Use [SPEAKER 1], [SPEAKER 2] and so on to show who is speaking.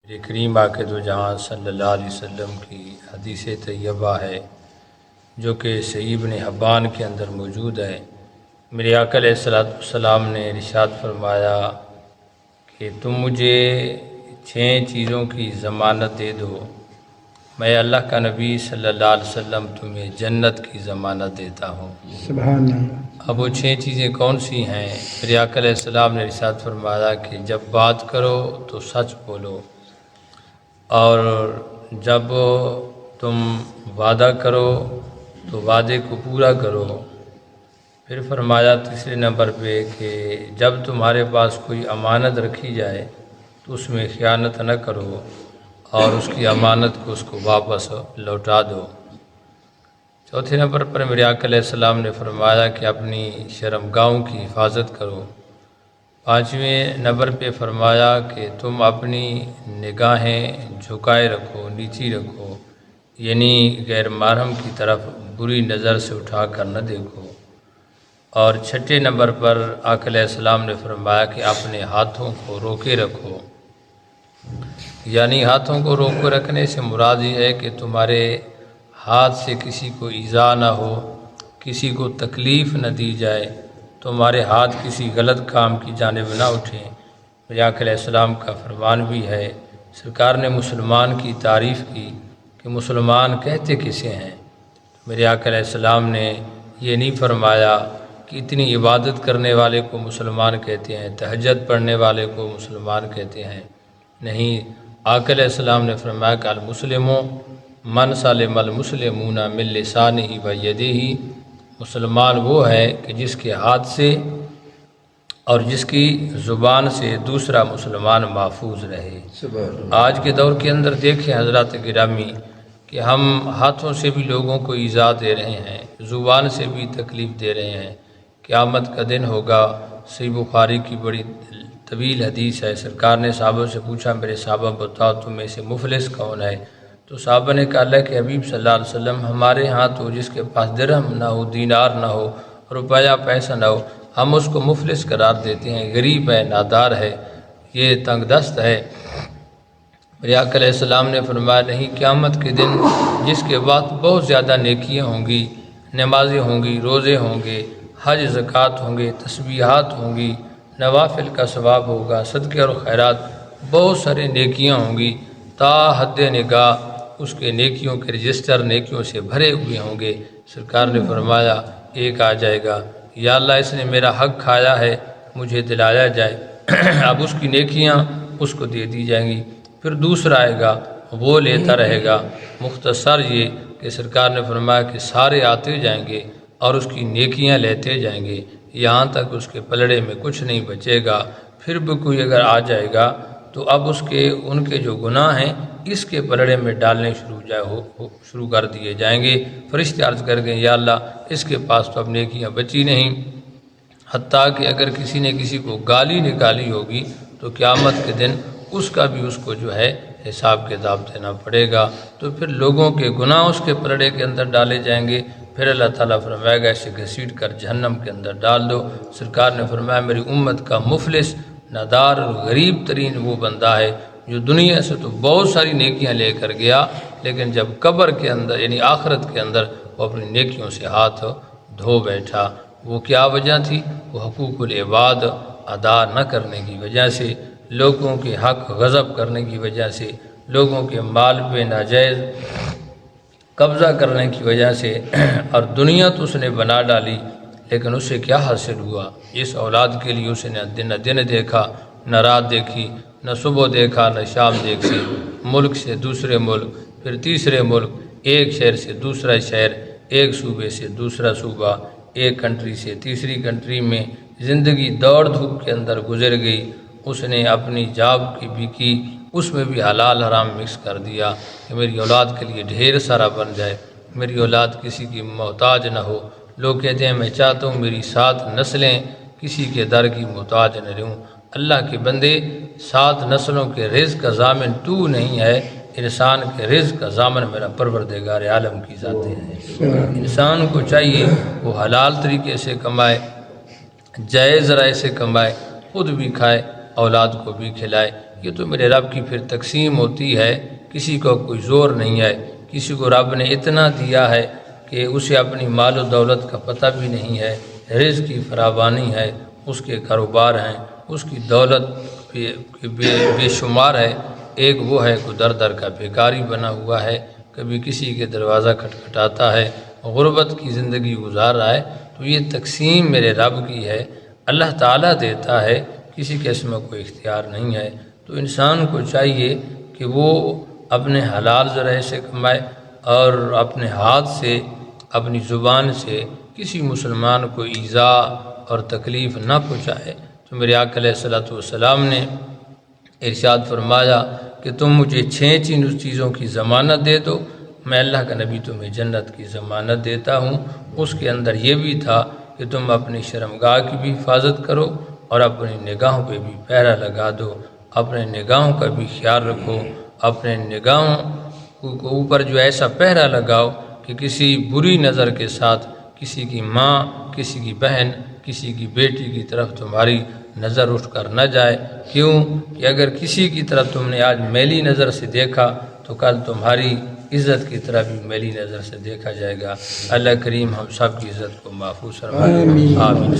[SPEAKER 1] میرے کریم عاقد و جہاں صلی اللہ علیہ وسلم کی حدیث طیبہ ہے جو کہ صحیح ابن حبان کے اندر موجود ہے۔ میرے آقا علیہ السلام نے ارشاد فرمایا کہ تم مجھے 6 چیزوں کی ضمانت دے دو، میں اللہ کا نبی صلی اللہ علیہ وسلم تمہیں جنت کی ضمانت دیتا ہوں۔
[SPEAKER 2] سبحان اللہ۔
[SPEAKER 1] اب وہ 6 چیزیں کون سی ہیں؟ میرے آقا علیہ السلام نے ارشاد فرمایا کہ جب بات کرو تو سچ بولو، اور جب تم وعدہ کرو تو وعدے کو پورا کرو۔ پھر فرمایا تیسرے نمبر پہ کہ جب تمہارے پاس کوئی امانت رکھی جائے تو اس میں خیانت نہ کرو، اور اس کی امانت کو اس کو واپس لوٹا دو۔ چوتھے نمبر پر میرے آقا علیہ السلام نے فرمایا کہ اپنی شرمگاہوں کی حفاظت کرو۔ پانچویں نمبر پہ فرمایا کہ تم اپنی نگاہیں جھکائے رکھو، نیچی رکھو، یعنی غیر محرم کی طرف بری نظر سے اٹھا کر نہ دیکھو۔ اور چھٹے نمبر پر آقا علیہ السلام نے فرمایا کہ اپنے ہاتھوں کو روکے رکھو، یعنی ہاتھوں کو روکے رکھنے سے مراد یہ ہے کہ تمہارے ہاتھ سے کسی کو ایذا نہ ہو، کسی کو تکلیف نہ دی جائے، تمہارے ہاتھ کسی غلط کام کی جانب نہ اٹھیں۔ میرے آقا علیہ السلام کا فرمان بھی ہے، سرکار نے مسلمان کی تعریف کی کہ مسلمان کہتے کسے ہیں؟ میرے آقا علیہ السلام نے یہ نہیں فرمایا کہ اتنی عبادت کرنے والے کو مسلمان کہتے ہیں، تہجد پڑھنے والے کو مسلمان کہتے ہیں، نہیں، آقا علیہ السلام نے فرمایا کہ المسلم من سلم المسلمون من لسانہ و یدہ، مسلمان وہ ہے کہ جس کے ہاتھ سے اور جس کی زبان سے دوسرا مسلمان محفوظ رہے۔ آج کے دور کے اندر دیکھیں حضرات گرامی کہ ہم ہاتھوں سے بھی لوگوں کو ایذا دے رہے ہیں، زبان سے بھی تکلیف دے رہے ہیں۔ قیامت کا دن ہوگا، صحیح بخاری کی بڑی طویل حدیث ہے، سرکار نے صحابہ سے پوچھا میرے صحابہ بتاؤ تم میں سے مفلس کون ہے؟ تو صحابہ نے کہا اللہ کے حبیب صلی اللہ علیہ وسلم ہمارے ہاں تو جس کے پاس درہم نہ ہو، دینار نہ ہو، روپیہ پیسہ نہ ہو، ہم اس کو مفلس قرار دیتے ہیں، غریب ہے، نادار ہے، یہ تنگ دست ہے۔ میرے آقا علیہ السلام نے فرمایا نہیں، قیامت کے دن جس کے بعد بہت زیادہ نیکیاں ہوں گی، نمازیں ہوں گی، روزے ہوں گے، حج زکوٰۃ ہوں گے، تسبیحات ہوں گی، نوافل کا ثواب ہوگا، صدقے اور خیرات، بہت سارے نیکیاں ہوں گی، تا حد نگاہ اس کے نیکیوں کے رجسٹر نیکیوں سے بھرے ہوئے ہوں گے۔ سرکار نے فرمایا ایک آ جائے گا، یا اللہ اس نے میرا حق کھایا ہے، مجھے دلایا جائے۔ اب اس کی نیکیاں اس کو دے دی جائیں گی۔ پھر دوسرا آئے گا، وہ لیتا رہے گا۔ مختصر یہ کہ سرکار نے فرمایا کہ سارے آتے جائیں گے اور اس کی نیکیاں لیتے جائیں گے، یہاں تک اس کے پلڑے میں کچھ نہیں بچے گا۔ پھر بھی کوئی اگر آ جائے گا تو اب ان کے جو گناہ ہیں اس کے پلڑے میں ڈالنے شروع کر دیے جائیں گے۔ فرشتے عرض کر گئے یا اللہ اس کے پاس تو اب نیکیاں بچی نہیں، حتیٰ کہ اگر کسی نے کسی کو گالی نکالی ہوگی تو قیامت کے دن اس کا بھی اس کو جو ہے حساب کتاب دینا پڑے گا۔ تو پھر لوگوں کے گناہ اس کے پلڑے کے اندر ڈالے جائیں گے، پھر اللہ تعالیٰ فرمائے گا اسے گھسیٹ کر جہنم کے اندر ڈال دو۔ سرکار نے فرمایا میری امت کا مفلس، نادار اور غریب ترین وہ بندہ ہے جو دنیا سے تو بہت ساری نیکیاں لے کر گیا، لیکن جب قبر کے اندر یعنی آخرت کے اندر وہ اپنی نیکیوں سے ہاتھ دھو بیٹھا۔ وہ کیا وجہ تھی؟ وہ حقوق العباد ادا نہ کرنے کی وجہ سے، لوگوں کے حق غصب کرنے کی وجہ سے، لوگوں کے مال پہ ناجائز قبضہ کرنے کی وجہ سے، اور دنیا تو اس نے بنا ڈالی، لیکن اسے کیا حاصل ہوا؟ اس اولاد کے لیے اس نے نہ دن دیکھا، نہ رات دیکھی، نہ صبح دیکھا، نہ شام دیکھی، ملک سے دوسرے ملک، پھر تیسرے ملک، ایک شہر سے دوسرا شہر، ایک صوبے سے دوسرا صوبہ، ایک کنٹری سے تیسری کنٹری میں زندگی دوڑ دھوپ کے اندر گزر گئی۔ اس نے اپنی جاب کی بھی کی، اس میں بھی حلال حرام مکس کر دیا کہ میری اولاد کے لیے ڈھیر سارا بن جائے، میری اولاد کسی کی محتاج نہ ہو۔ لوگ کہتے ہیں میں چاہتا ہوں میری 7 نسلیں کسی کے در کی محتاج نہ رہوں۔ اللہ کے بندے، 7 نسلوں کے رزق کا ضامن تو نہیں ہے، انسان کے رزق کا ضامن میرا پروردگار عالم کی ذاتیں ہے۔ انسان کو چاہیے وہ حلال طریقے سے کمائے، جائز رائے سے کمائے، خود بھی کھائے، اولاد کو بھی کھلائے۔ یہ تو میرے رب کی پھر تقسیم ہوتی ہے، کسی کو کوئی زور نہیں ہے، کسی کو رب نے اتنا دیا ہے کہ اسے اپنی مال و دولت کا پتہ بھی نہیں ہے، رزق کی فراوانی ہے، اس کے کاروبار ہیں، اس کی دولت بے شمار ہے، ایک وہ ہے کہ در در کا بیکاری بنا ہوا ہے، کبھی کسی کے دروازہ کھٹکھٹاتا ہے، غربت کی زندگی گزار رہا ہے۔ تو یہ تقسیم میرے رب کی ہے، اللہ تعالیٰ دیتا ہے، کسی کے اس میں کوئی اختیار نہیں ہے۔ تو انسان کو چاہیے کہ وہ اپنے حلال ذرائع سے کمائے اور اپنے ہاتھ سے، اپنی زبان سے کسی مسلمان کو ایذا اور تکلیف نہ پہنچائے۔ تو میرے آقا علیہ الصلوۃ والسلام نے ارشاد فرمایا کہ تم مجھے 6 چیزوں کی ضمانت دے دو، میں اللہ کا نبی تمہیں جنت کی ضمانت دیتا ہوں۔ اس کے اندر یہ بھی تھا کہ تم اپنی شرمگاہ کی بھی حفاظت کرو اور اپنی نگاہوں پہ بھی پہرا لگا دو، اپنے نگاہوں کا بھی خیال رکھو، اپنے نگاہوں کو اوپر جو ایسا پہرا لگاؤ کہ کسی بری نظر کے ساتھ کسی کی ماں، کسی کی بہن، کسی کی بیٹی کی طرف تمہاری نظر اٹھ کر نہ جائے۔ کیوں کہ اگر کسی کی طرف تم نے آج میلی نظر سے دیکھا تو کل تمہاری عزت کی طرف بھی میلی نظر سے دیکھا جائے گا۔ اللہ کریم ہم سب کی عزت کو محفوظ فرمائے، آمین۔